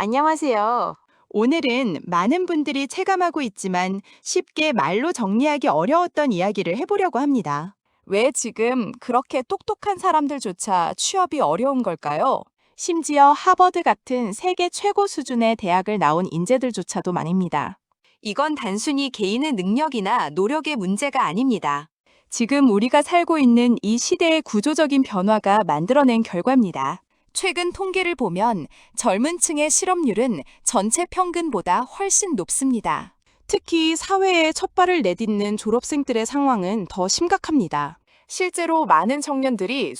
안녕하세요. 오늘은 많은 분들이 체감하고 있지만 쉽게 말로 정리하기 어려웠던 이야기를 해보려고 합니다. 왜 지금 그렇게 똑똑한 사람들조차 취업이 어려운 걸까요? 심지어 하버드 같은 세계 최고 수준의 대학을 나온 인재들조차도 말입니다. 이건 단순히 개인의 능력이나 노력의 문제가 아닙니다. 지금 우리가 살고 있는 이 시대의 구조적인 변화가 만들어낸 결과입니다. 최근 통계를 보면 젊은 층의 실업률은 전체 평균보다 훨씬 높습니다. 특히 사회에 첫 발을 내딛는 졸업생들의 상황은 더 심각합니다. 실제로 많은 청년들이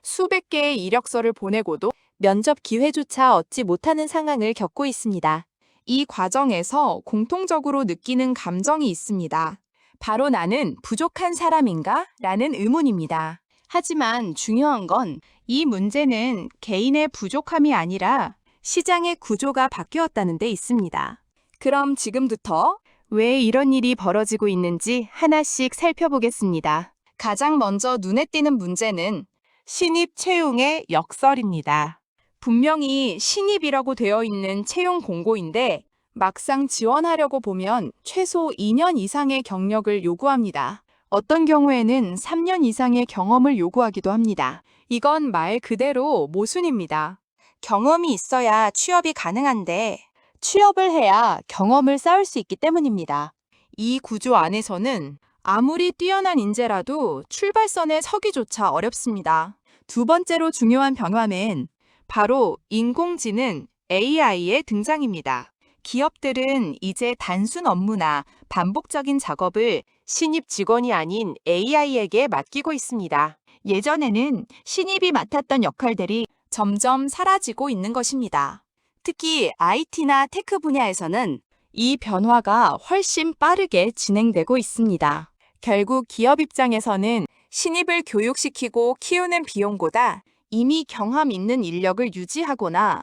수백 개의 이력서를 보내고도 면접 기회조차 얻지 못하는 상황을 겪고 있습니다. 이 과정에서 공통적으로 느끼는 감정이 있습니다. 바로 나는 부족한 사람인가? 라는 의문입니다. 하지만 중요한 건 이 문제는 개인의 부족함이 아니라 시장의 구조가 바뀌었다는 데 있습니다. 그럼 지금부터 왜 이런 일이 벌어지고 있는지 하나씩 살펴보겠습니다. 가장 먼저 눈에 띄는 문제는 신입 채용의 역설입니다. 분명히 신입이라고 되어 있는 채용 공고인데 막상 지원하려고 보면 최소 2년 이상의 경력을 요구합니다. 어떤 경우에는 3년 이상의 경험을 요구하기도 합니다. 이건 말 그대로 모순입니다. 경험이 있어야 취업이 가능한데 취업을 해야 경험을 쌓을 수 있기 때문입니다. 이 구조 안에서는 아무리 뛰어난 인재라도 출발선에 서기조차 어렵습니다. 두 번째로 중요한 변화는 바로 인공지능 AI의 등장입니다. 기업들은 이제 단순 업무나 반복적인 작업을 신입 직원이 아닌 AI에게 맡기고 있습니다. 예전에는 신입이 맡았던 역할들이 점점 사라지고 있는 것입니다. 특히 IT나 테크 분야에서는 이 변화가 훨씬 빠르게 진행되고 있습니다. 결국 기업 입장에서는 신입을 교육시키고 키우는 비용보다 이미 경험 있는 인력을 유지하거나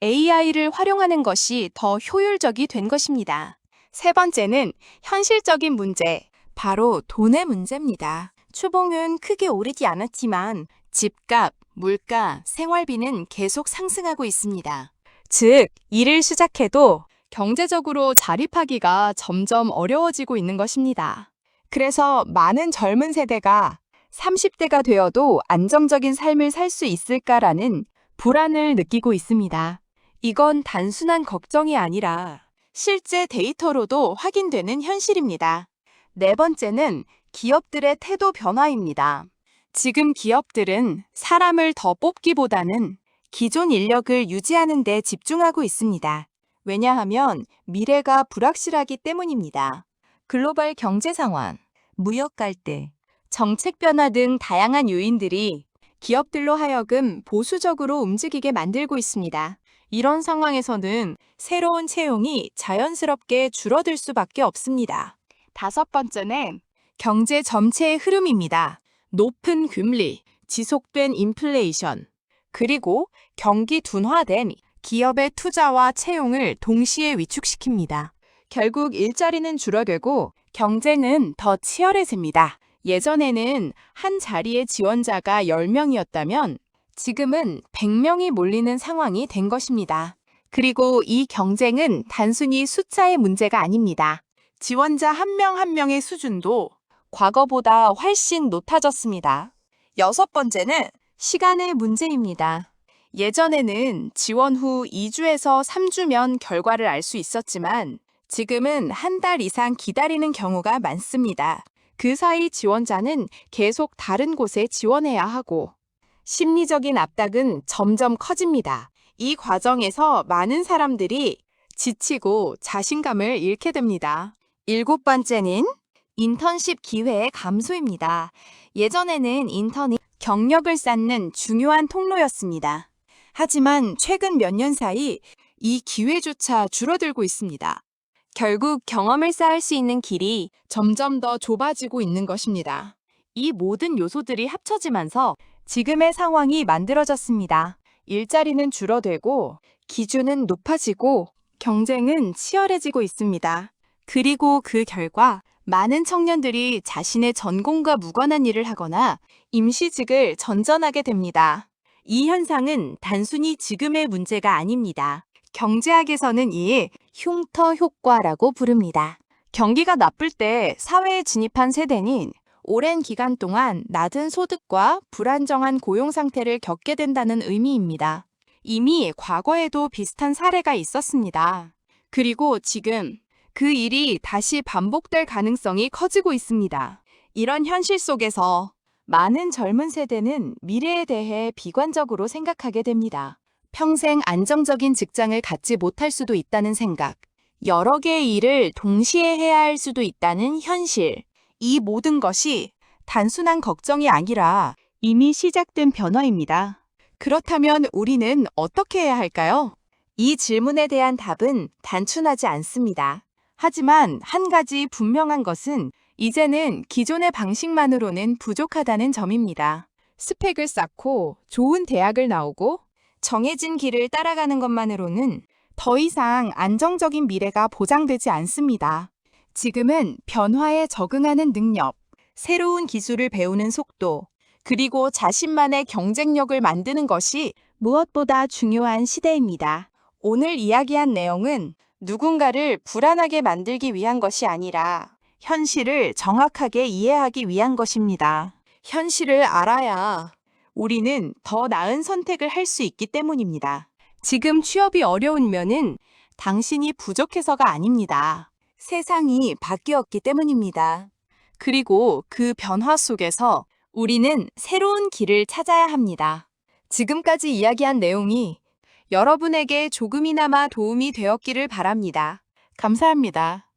AI를 활용하는 것이 더 효율적이 된 것입니다. 세 번째는 현실적인 문제, 바로 돈의 문제입니다. 초봉은 크게 오르지 않았지만 집값, 물가, 생활비는 계속 상승하고 있습니다. 즉, 일을 시작해도 경제적으로 자립하기가 점점 어려워지고 있는 것입니다. 그래서 많은 젊은 세대가 30대가 되어도 안정적인 삶을 살 수 있을까라는 불안을 느끼고 있습니다. 이건 단순한 걱정이 아니라 실제 데이터로도 확인되는 현실입니다. 네 번째는 기업들의 태도 변화입니다. 지금 기업들은 사람을 더 뽑기보다는 기존 인력을 유지하는 데 집중하고 있습니다. 왜냐하면 미래가 불확실하기 때문입니다. 글로벌 경제 상황, 무역 갈등, 정책 변화 등 다양한 요인들이 기업들로 하여금 보수적으로 움직이게 만들고 있습니다. 이런 상황에서는 새로운 채용이 자연스럽게 줄어들 수밖에 없습니다. 다섯 번째는 경제 전체의 흐름입니다. 높은 금리, 지속된 인플레이션, 그리고 경기 둔화된 기업의 투자와 채용을 동시에 위축시킵니다. 결국 일자리는 줄어들고 경쟁은 더 치열해집니다. 예전에는 한 자리의 지원자가 10명이었다면 지금은 100명이 몰리는 상황이 된 것입니다. 그리고 이 경쟁은 단순히 숫자의 문제가 아닙니다. 지원자 한 명 한 명의 수준도 과거보다 훨씬 높아졌습니다. 여섯 번째는 시간의 문제입니다. 예전에는 지원 후 2주에서 3주면 결과를 알 수 있었지만 지금은 한 달 이상 기다리는 경우가 많습니다. 그 사이 지원자는 계속 다른 곳에 지원해야 하고 심리적인 압박은 점점 커집니다. 이 과정에서 많은 사람들이 지치고 자신감을 잃게 됩니다. 일곱 번째는 인턴십 기회의 감소입니다. 예전에는 인턴이 경력을 쌓는 중요한 통로였습니다. 하지만 최근 몇 년 사이 이 기회조차 줄어들고 있습니다. 결국 경험을 쌓을 수 있는 길이 점점 더 좁아지고 있는 것입니다. 이 모든 요소들이 합쳐지면서 지금의 상황이 만들어졌습니다. 일자리는 줄어들고 기준은 높아지고 경쟁은 치열해지고 있습니다. 그리고 그 결과 많은 청년들이 자신의 전공과 무관한 일을 하거나 임시직을 전전하게 됩니다. 이 현상은 단순히 지금의 문제가 아닙니다. 경제학에서는 이 흉터 효과라고 부릅니다. 경기가 나쁠 때 사회에 진입한 세대는 오랜 기간 동안 낮은 소득과 불안정한 고용 상태를 겪게 된다는 의미입니다. 이미 과거에도 비슷한 사례가 있었습니다. 그리고 지금 그 일이 다시 반복될 가능성이 커지고 있습니다. 이런 현실 속에서 많은 젊은 세대는 미래에 대해 비관적으로 생각하게 됩니다. 평생 안정적인 직장을 갖지 못할 수도 있다는 생각, 여러 개의 일을 동시에 해야 할 수도 있다는 현실, 이 모든 것이 단순한 걱정이 아니라 이미 시작된 변화입니다. 그렇다면 우리는 어떻게 해야 할까요? 이 질문에 대한 답은 단순하지 않습니다. 하지만 한 가지 분명한 것은 이제는 기존의 방식만으로는 부족하다는 점입니다. 스펙을 쌓고 좋은 대학을 나오고 정해진 길을 따라가는 것만으로는 더 이상 안정적인 미래가 보장되지 않습니다. 지금은 변화에 적응하는 능력, 새로운 기술을 배우는 속도, 그리고 자신만의 경쟁력을 만드는 것이 무엇보다 중요한 시대입니다. 오늘 이야기한 내용은 누군가를 불안하게 만들기 위한 것이 아니라 현실을 정확하게 이해하기 위한 것입니다. 현실을 알아야 우리는 더 나은 선택을 할 수 있기 때문입니다. 지금 취업이 어려우면은 당신이 부족해서가 아닙니다. 세상이 바뀌었기 때문입니다. 그리고 그 변화 속에서 우리는 새로운 길을 찾아야 합니다. 지금까지 이야기한 내용이 여러분에게 조금이나마 도움이 되었기를 바랍니다. 감사합니다.